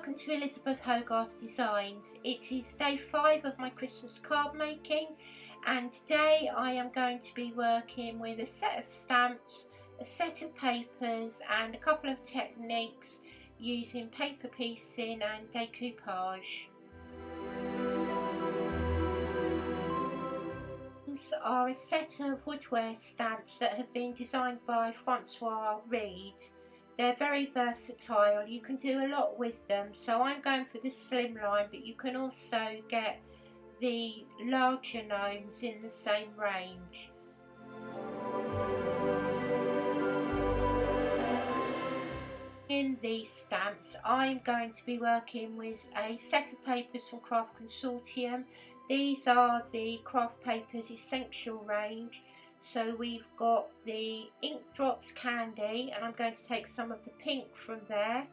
welcome to Elisabeth Hogarth Designs. It is day 5 of my Christmas card making, and today I am going to be working with a set of stamps, a set of papers and a couple of techniques using paper piecing and decoupage. These are a set of Woodware stamps that have been designed by Francoise. They're very versatile, you can do a lot with them, so I'm going for the slimline, but you can also get the larger gnomes in the same range. In these stamps I'm going to be working with a set of papers from Craft Consortium. These are the Craft Papers Essential range. So we've got the Ink Drops Candy, and I'm going to take some of the pink from there.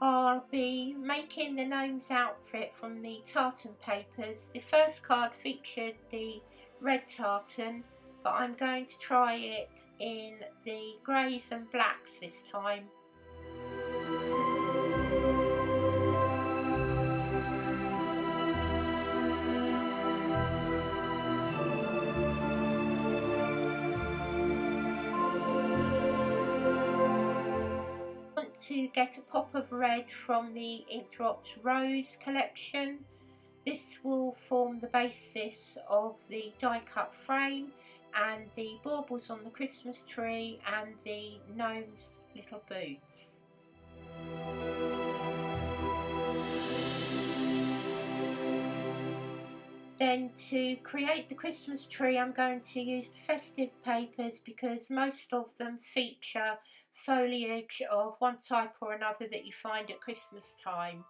I'll be making the gnome's outfit from the Tartan papers. The first card featured the red tartan, but I'm going to try it in the greys and blacks this time. To get a pop of red from the Ink Drops Rose collection. This will form the basis of the die cut frame and the baubles on the Christmas tree and the gnome's little boots. Then to create the Christmas tree I'm going to use the Festive papers because most of them feature foliage of one type or another that you find at Christmas time.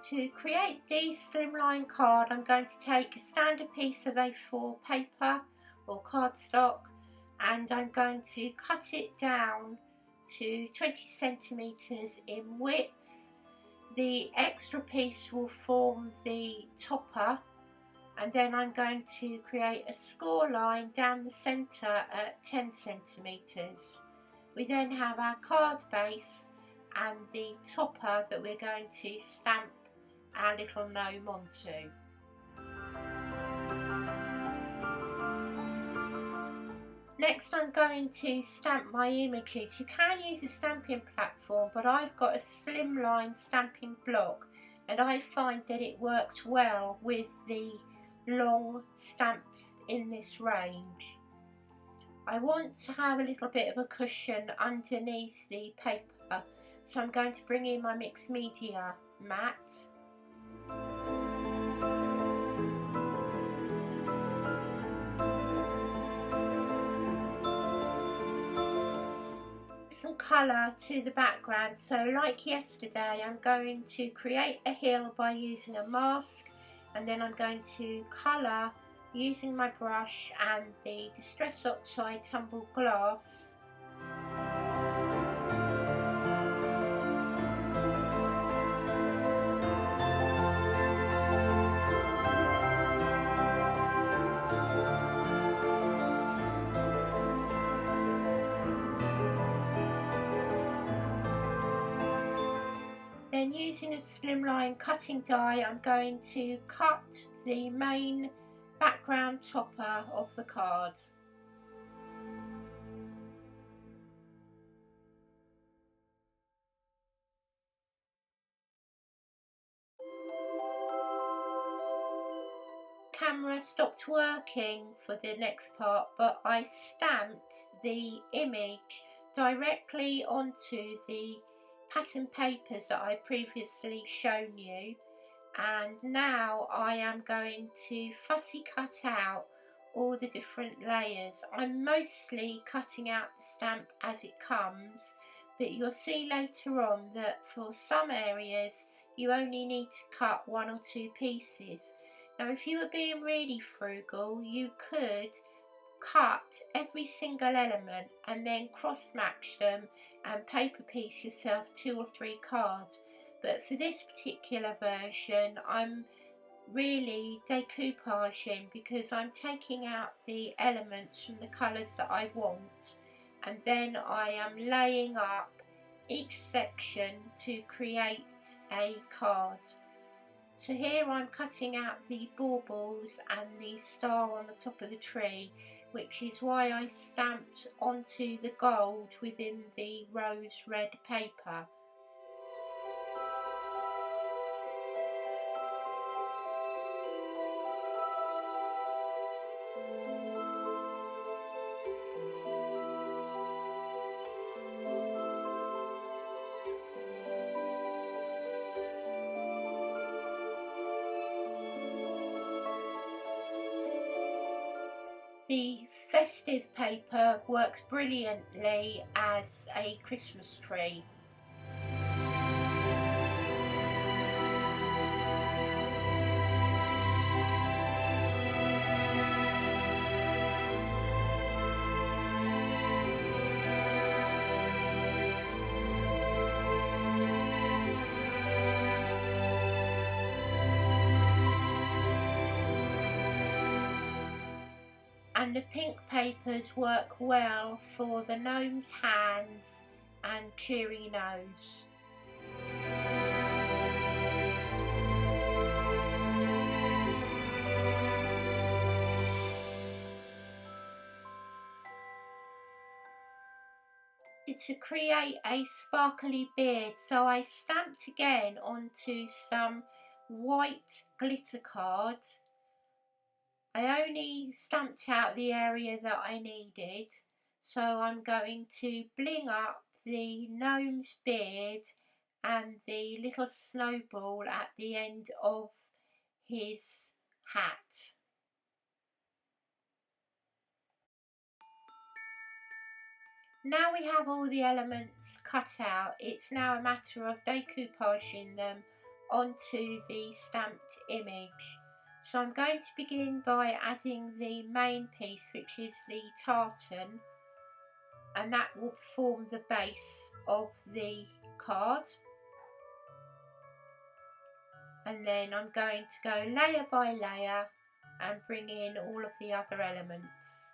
To create the slimline card I'm going to take a standard piece of A4 paper or cardstock, and I'm going to cut it down to 20 centimeters in width. The extra piece will form the topper, and then I'm going to create a score line down the centre at 10 centimeters. We then have our card base and the topper that we're going to stamp our little gnome onto. Next I'm going to stamp my images. You can use a stamping platform, but I've got a slimline stamping block and I find that it works well with the long stamps in this range. I want to have a little bit of a cushion underneath the paper, so I'm going to bring in my mixed media mat. Some colour to the background, so like yesterday I'm going to create a hill by using a mask, and then I'm going to colour using my brush and the Distress Oxide tumbled glass. Then using a slimline cutting die I'm going to cut the main background topper of the card. Camera stopped working for the next part, but I stamped the image directly onto the pattern papers that I previously shown you, and now I am going to fussy cut out all the different layers. I'm mostly cutting out the stamp as it comes, but you'll see later on that for some areas you only need to cut 1 or 2 pieces. Now if you were being really frugal you could cut every single element and then cross match them and paper piece yourself 2 or 3 cards, but for this particular version I'm really decoupaging, because I'm taking out the elements from the colours that I want, and then I am laying up each section to create a card. So here I'm cutting out the baubles and the star on the top of the tree, which is why I stamped onto the gold within the rose red paper. The festive paper works brilliantly as a Christmas tree. And the pink papers work well for the gnome's hands and cheery nose. To create a sparkly beard, so I stamped again onto some white glitter card. I only stamped out the area that I needed, so I'm going to bling up the gnome's beard and the little snowball at the end of his hat. Now we have all the elements cut out, it's now a matter of decoupaging them onto the stamped image. So I'm going to begin by adding the main piece, which is the tartan, and that will form the base of the card. And then I'm going to go layer by layer and bring in all of the other elements.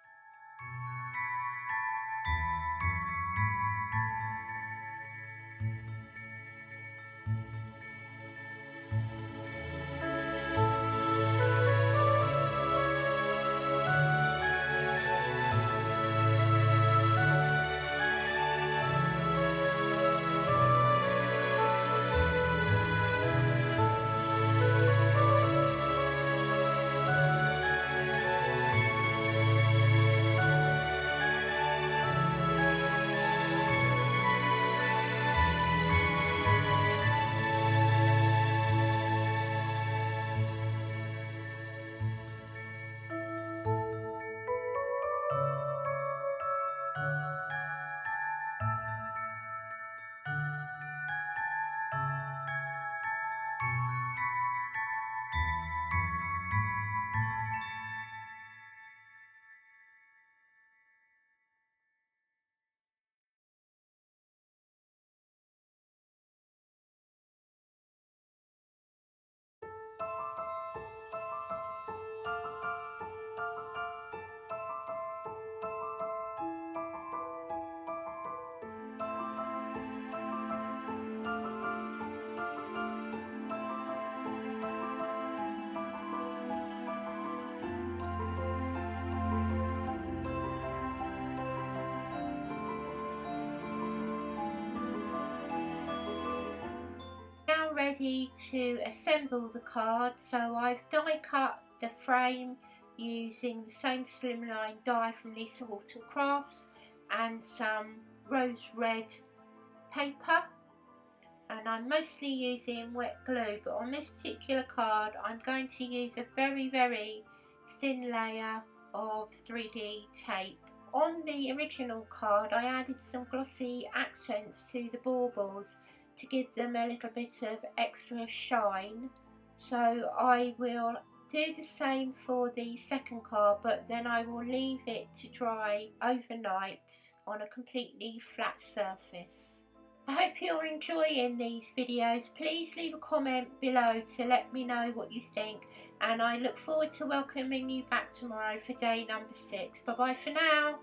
Ready to assemble the card, so I've die cut the frame using the same slimline die from Lisa Horton Crafts and some rose red paper, and I'm mostly using wet glue, but on this particular card I'm going to use a very thin layer of 3D tape. On the original card I added some glossy accents to the baubles to give them a little bit of extra shine, so I will do the same for the second card, but then I will leave it to dry overnight on a completely flat surface. I hope you're enjoying these videos. Please leave a comment below to let me know what you think, and I look forward to welcoming you back tomorrow for day number 6. Bye bye for now.